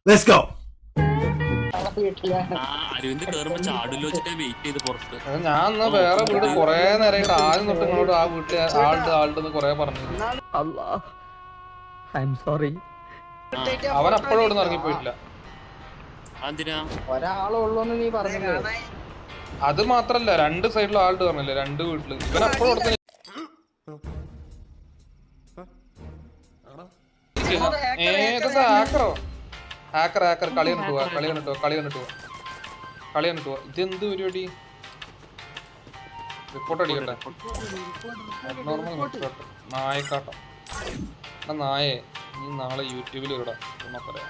Let's go. Aravind കേറുമ്പോ ചാടില്ലോ വെച്ചിട്ട് wait ചെയ്ത് പുറത്ത്. ഞാൻ എന്നാ വേറെ വീട് കൊറേ നേരമായിട്ട് ആദ്യം തൊട്ട് നിങ്ങളോട് ആ വീട്ടിൽ ആളുടെ കൊറേ പറഞ്ഞു. അവൻ അപ്പോഴും ഇവിടെ നിന്ന് ഇറങ്ങിപ്പോയിട്ടില്ല. ഒരാളുള്ളൂന്ന് നീ പറഞ്ഞില്ലേ? അത് മാത്രല്ല, രണ്ട് സൈഡിലും ആളുടെ പറഞ്ഞില്ലേ, രണ്ട് വീട്ടില്. ഇവൻ അപ്പോഴും ഇവിടെ ഹാക്കറോ ഹാക്കർ ഹാക്കർ കളി കണ്ടിട്ട് പോവാ. ഇതെന്ത് പരിപാടി? റിപ്പോർട്ട് അടിക്കട്ടെ. നായക്കാട്ടം നായേ, നീ നാളെ യൂട്യൂബിൽ ഇടാം എന്നാ പറയാം.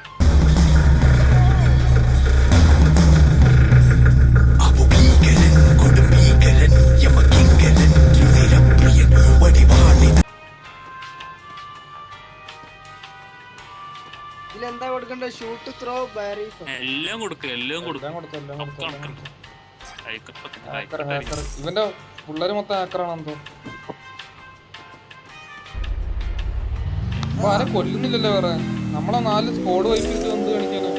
എന്താ കൊടുക്കണ്ട? ഷൂട്ട്, ത്രോ, എല്ലാം കൊടുക്കും. ഇവന്റെ പിള്ളേര് മൊത്തം ഹാക്കറാണെന്തോ. അപ്പൊ ആരെ കൊല്ലുന്നില്ലല്ലോ വേറെ. നമ്മളെ 4 സ്കോഡ് വൈപ്പിട്ട് എന്ത് കാണിക്കാനോ?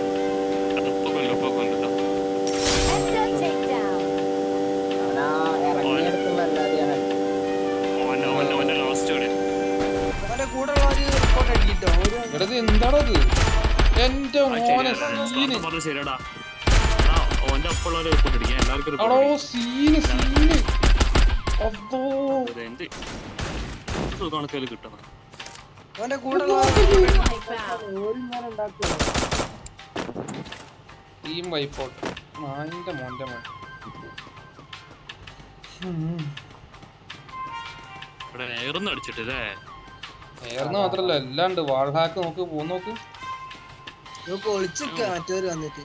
എന്താണത്? എന്റെ മോനെ സീന്. ശരിയടാ, ഓന്റെ ഒപ്പമുള്ള എല്ലാവർക്കും കണക്കിൽ കിട്ടണം. ടീം വൈപ്പോട്ട് നായിന്റെ മോന്റെ മോൻ. എയർന്ന് അടിച്ചിട്ടല്ലേ? എയർന്ന് മാത്രല്ല, എല്ലാം ഉണ്ട്. വാൾ ഹാക്ക് നോക്ക്, നോക്ക്. മറ്റവര് വന്നിട്ട്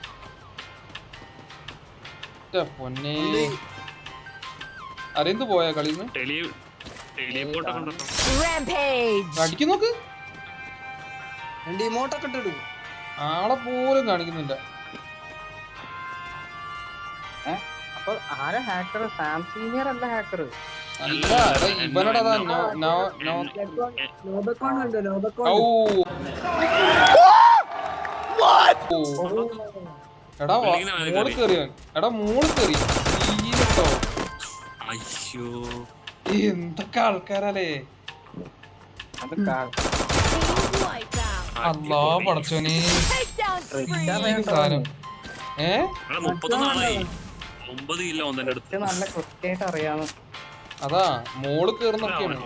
പൊന്നെ അറിയുന്നത് പോയാ കളിന്ന് അടിക്കും നോക്ക്. ഇമോട്ടൊക്കെ ഇട്ടിടും. ആളെ പോലും കാണിക്കുന്നില്ല. അപ്പൊ ആരാ ഹാക്കർ? സാം സീനിയർ അല്ല ഹാക്കർ. അല്ല, ഇവനോടതാ എടാ മോള് കേറിയവൻ. എടാ മോള് കേറി. അയ്യോ, എന്തൊക്കെ ആൾക്കാരല്ലേ. അല്ലാ പടച്ചോനെ സാധനം. 30 നാളായി. 9 കില്ല ഓന്റെ അടുത്ത്. നല്ല കൃത്യമായിട്ട് അറിയാമോ? അതാ മോള് കേറുന്നൊക്കെയാണ്.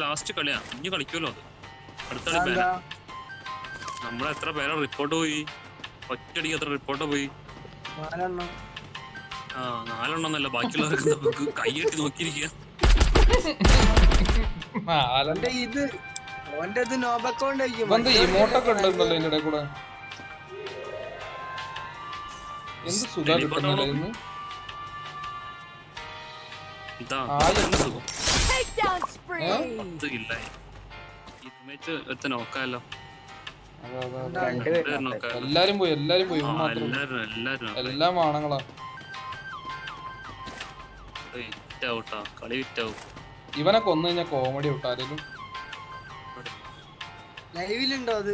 ലാസ്റ്റ് കളിയാ. ഇനി കളിക്കുമല്ലോ അത്. അടുത്ത കളി നമ്മളെത്ര പേരെ റിപ്പോർട്ട് പോയി? ഒറ്റയടിക്ക് എത്ര റിപ്പോർട്ട് പോയി? 4 എന്നല്ല, ബാക്കിയുള്ളവർക്ക് നമുക്ക് കൈയ്യട്ടി നോക്കിയിരിക്കുക. ഇമോട്ടൊക്കെ ഉണ്ടല്ലോ ഇതിന്റെ ഇടയിൽ കൂടെ. എന്ത് സുഖം കിട്ടുന്നില്ല ഇന്ന്. നോക്കാലോ. എല്ലാരും പോയി. എല്ലാം ആണുങ്ങളാ. കളി വിറ്റാവും. ഇവനെ കൊന്നു കഴിഞ്ഞാൽ കോമഡി വിട്ടാലും. ലൈവിലുണ്ടോ അത്?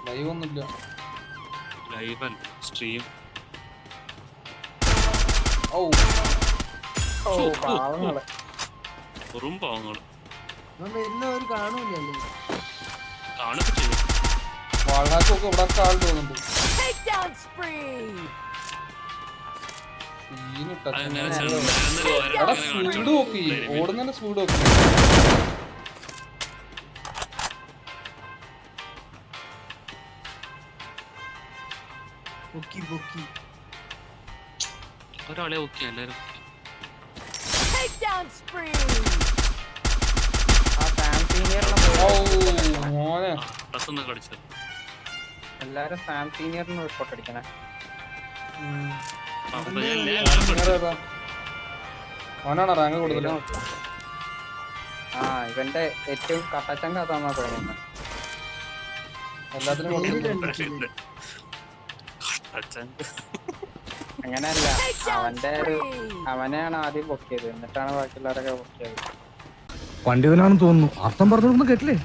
ലൈവ് ഒന്നുമില്ല. ലൈവല്ല, സ്ട്രീം. വെറും പാവങ്ങള് കാണൂലല്ലോ. കാണുക ചെയ്യും. വാൾഹാക്കൊക്കെ ഇവിടെ ആൾ തോന്നുന്നുണ്ട്. സ്പീഡ് നോക്കി ഓടുന്നതിന്റെ സ്പീഡ് നോക്കി. ഒരാളെ ഓക്കെ, എല്ലാരും എല്ലാരും സാം സീനിയറിന് റിപ്പോർട്ട് അടിക്കണേ. അവനാണോ റാങ്ക് കൂടുതൽ? ഇവന്റെ ഏറ്റവും കട്ടച്ചങ്ക അതാന്നാ തോന്നുന്നത്. എല്ലാത്തിനും അങ്ങനെയല്ല, അവനെയാണ് ആദ്യം പൊക്കിയത്, എന്നിട്ടാണ് ബാക്കിയുള്ളവരൊക്കെ പൊക്കിയത്. പണ്ഡിതനാണെന്ന് തോന്നുന്നു. അർത്ഥം പറഞ്ഞൊന്നും കേട്ടില്ലേ?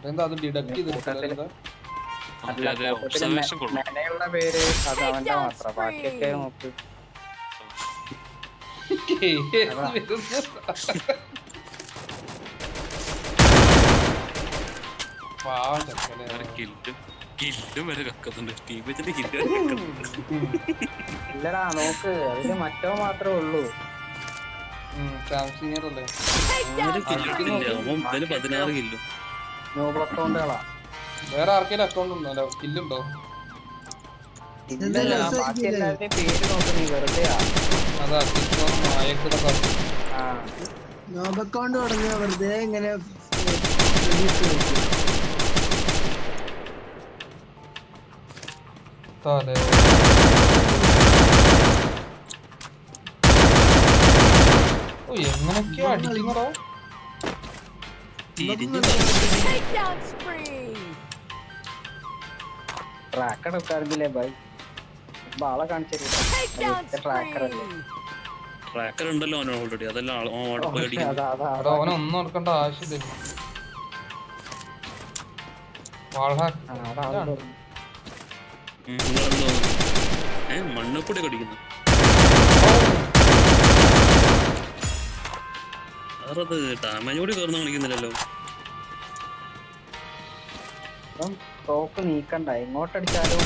അതെന്താ അത് ഡിഡക്ട് ചെയ്തിട്ടില്ല? അതെ അതെ ഒബ്സർവേഷൻ കൊടുക്കും. മെനയുള്ള പേര് അത് അവന്റെ മാത്രം, ബാക്കിയൊക്കെ നോക്ക്. പാവം ചെക്കനെ. കില്ലും വരെ കക്കുന്നുണ്ട്, ടീമേറ്റിന്റെ കില്ല് വരെ കക്കുന്നുണ്ട്. ഇല്ലടാ നോക്ക്, അതില് മറ്റോ മാത്രമേ ഉള്ളൂ. സാംസങ് അല്ലേ? ഒരു കില്ലിട്ടില്ല, അവൻ ഇവന് 16 കില്ലും. നോബ് അക്കൗണ്ടുകളാ. വേറെ ആർക്കെങ്കിലും അക്കൗണ്ട് ഉണ്ടോ? അല്ല കില്ലുണ്ടോ? ഇല്ല, ബാക്കി എല്ലാവരുടെയും പേര് നോക്ക് നീ, വെറുതെയാ. അതാ നായക്കുടെ ആ നോബ് അക്കൗണ്ട് തുടങ്ങിയ വെറുതെ ഇങ്ങനെ തലേ ഓ എങ്ങനൊക്കെയാ അടിക്കുന്നതോ. Tracker എടുക്കാറില്ലേ by? ആളെ കാണിച്ചില്ല, ട്രാക്കർ അല്ലേ? ട്രാക്കർ ഉണ്ടല്ലോ അവന് ഓൾറെഡി, അതെല്ലാം അവിടെ പോയി അടിക്കുന്നത്. അവനൊന്നും എടുക്കേണ്ട ആവശ്യമില്ല. മണ്ണിൽ കൂടി കടിക്കുന്നു. വേറത് ഡാമേജ് കൂടി കയറുന്ന കാണിക്കുന്നില്ലല്ലോ. തോക്ക് നീക്കണ്ട, എങ്ങോട്ടടിച്ചാലും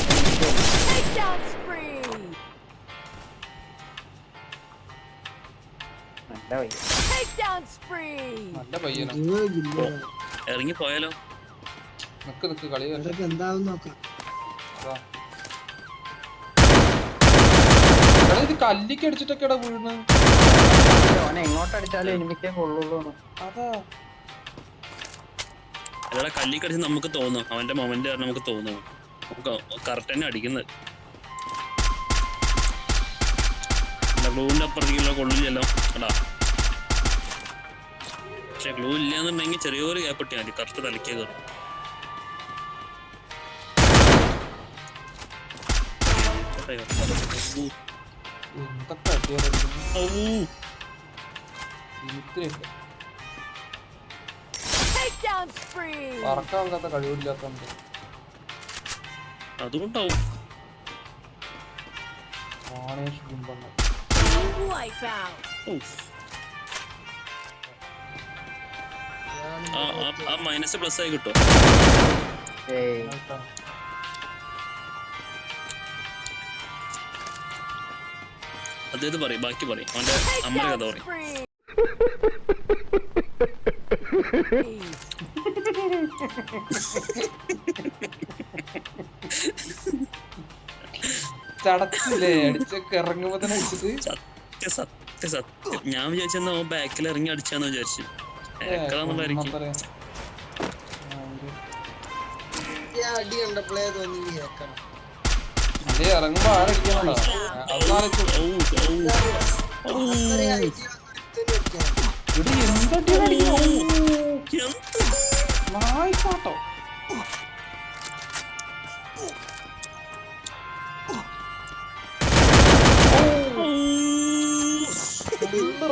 നല്ല വയ്യ. നല്ല പയ്യന. ഇറങ്ങി പോയാലോ? നിക്ക് കളി എന്താവും നോക്കാം. ഇത് കല്ലിക്ക് അടിച്ചിട്ടൊക്കെയാ വീഴുന്നത്. അവനെ എങ്ങോട്ടടിച്ചാലും എനിക്കേ കൊള്ളുള്ളൂ. അതാ അല്ലാതെ കല്ലി കടിച്ച് നമുക്ക് തോന്നും, അവന്റെ മൊമെന്റ് കാരണം നമുക്ക് തോന്നും കറക്റ്റ് തന്നെ അടിക്കുന്നത്. ഗ്ലൂവിന്റെ അപ്പുറത്തേക്കുള്ള കൊള്ളില്ലല്ലോ അടാ. പക്ഷെ ഗ്ലൂ ഇല്ലാന്നുണ്ടെങ്കിൽ ചെറിയൊരു ഗ്യാപ്പ് ഇട്ടിയാൽ മതി, കറക്റ്റ് തലക്കേ കയറും. എന്തൊക്കെ അടിയാ. പറക്കാത്ത കഴിവില്ലാത്തോണ്ട് അതുകൊണ്ടാവും. ആ മൈനസ് പ്ലസ് ആയി കിട്ടും. അതേത് പറയും, ബാക്കി പറയും, അവന്റെ അമ്മയുടെ കഥ പറയും. ചടച്ചില്ലേ അടിച്ചൊക്കെ ഇറങ്ങുമ്പോ തന്നെ അടിച്ചിട്ട്. സത്യം ഞാൻ വിചാരിച്ചെന്നാ ബാക്കിൽ ഇറങ്ങി അടിച്ചാന്ന് വിചാരിച്ചു. അടി കണ്ടപ്പോഴേ തോന്നി കേക്കണം. അതെ ഇറങ്ങുമ്പോ ആരടിക്കണോ നായിക്കോട്ടോ.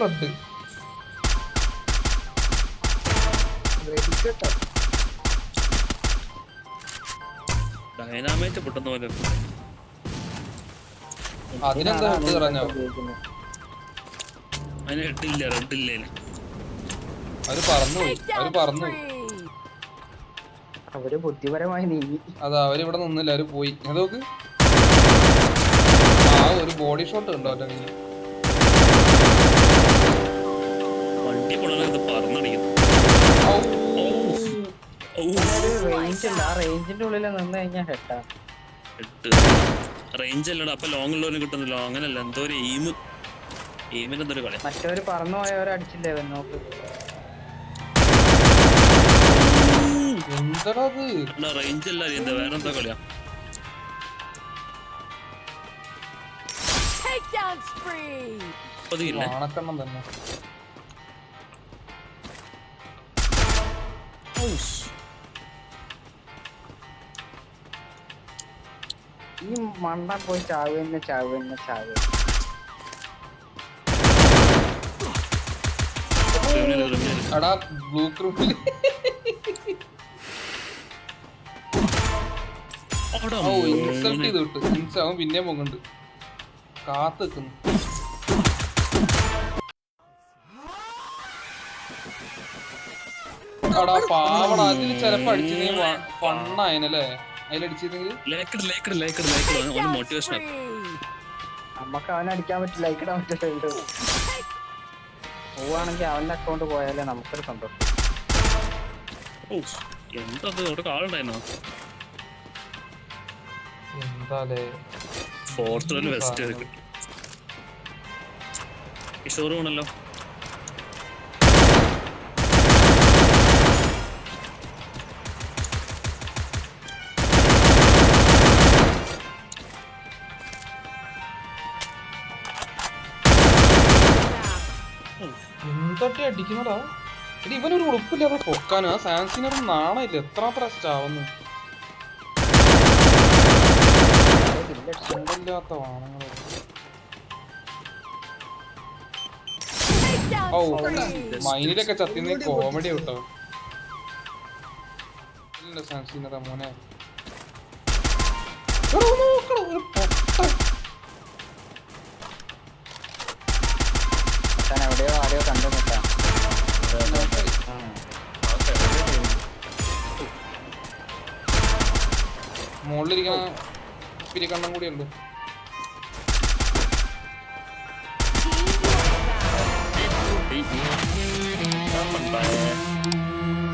റെഡ് ഡൈനാമൈറ്റ് പൊട്ടുന്ന പോലെ. അതിനെന്താ ഹെഡ് കളഞ്ഞോ? അതിന് ഹെഡില്ല, റെഡില്ല. അവര് പറന്നുപോയി. അവര് ബുദ്ധിപരമായി നീങ്ങി. അതാ അവരിവിടെ നിന്നില്ല, അവര് പോയി. നോക്ക് ആ ഒരു ബോഡി ഷോട്ട് ഉണ്ടോ അവരുടെ കയ്യിൽ. വണ്ടി കൊള്ളാതെ പറന്നടിക്കുന്നു. റേഞ്ചിന്റെ ഉള്ളിൽ നിന്ന് കഴിഞ്ഞാൽ ഹെഡാ. റേഞ്ച് അല്ലടാ, അപ്പൊ ലോങ് ഉള്ളവന് കിട്ടുന്നില്ല. അങ്ങനല്ല, എന്തോ ഒരു എയിമിന് എന്തൊരു കളി. മറ്റവര് പറന്നു പോയവരെ അടിച്ചില്ലേ നോക്ക്. റേഞ്ച് അല്ല, എന്താ വേറെ എന്താ കളിയാ. ആണക്കെണ്ണം തന്നെ. ഈ മണ്ട പോയി ചാവുന്ന എടാ ബ്ലൂ ക്രൂപ്പിൽ അവിടെ ഓ ഇൻസൾട്ട് ചെയ്ത് വിട്ട് അവൻ പിന്നെയും പൊങ്ങുന്നുണ്ട് കാത്ത് നിൽക്കുന്നു അടാ പാവടാ അതില് ചെലപ്പോ അടിച്ചിരുന്നെങ്കിൽ ഫണ്ണായനല്ലേ അതിലടിച്ചിരുന്നെങ്കിൽ മോട്ടിവേഷൻ നമുക്ക് അവനെ അടിക്കാൻ പറ്റില്ല, ലൈക്കിടാൻ പറ്റില്ല. പോവാണെങ്കിൽ അവന്റെ അക്കൗണ്ട് പോയാലേ നമുക്കൊരു സന്തോഷം. എന്താ അവിടെ ആളുണ്ടായിരുന്നോ? എന്താലേ ഫോർത്ത് വെസ്റ്റ് കിഷോർ ആണല്ലോ. എന്തൊക്കെ അടിക്കുന്നടാ എടി ഇവനൊരു ഉടുപ്പില്ല അവിടെ പൊക്കാനും ആ സാംസിനൊരു നാണയില്ല എത്ര സ്റ്റാവുന്നു ഇല്ലാത്ത വാണങ്ങള് ഓ മൈനിലൊക്കെ ചത്തിന്ന് കോമഡി കേട്ടോ സാംസിനതാ മോനെ എവിടെയോ ആരെയോ കണ്ടു നിൽക്കാം. മുകളിലിരിക്കുന്ന പിരിക്കണ്ണം കൂടി ഉണ്ട്.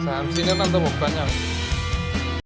സാംസിനെ എന്താ പൊക്കാഞ്ഞാണ്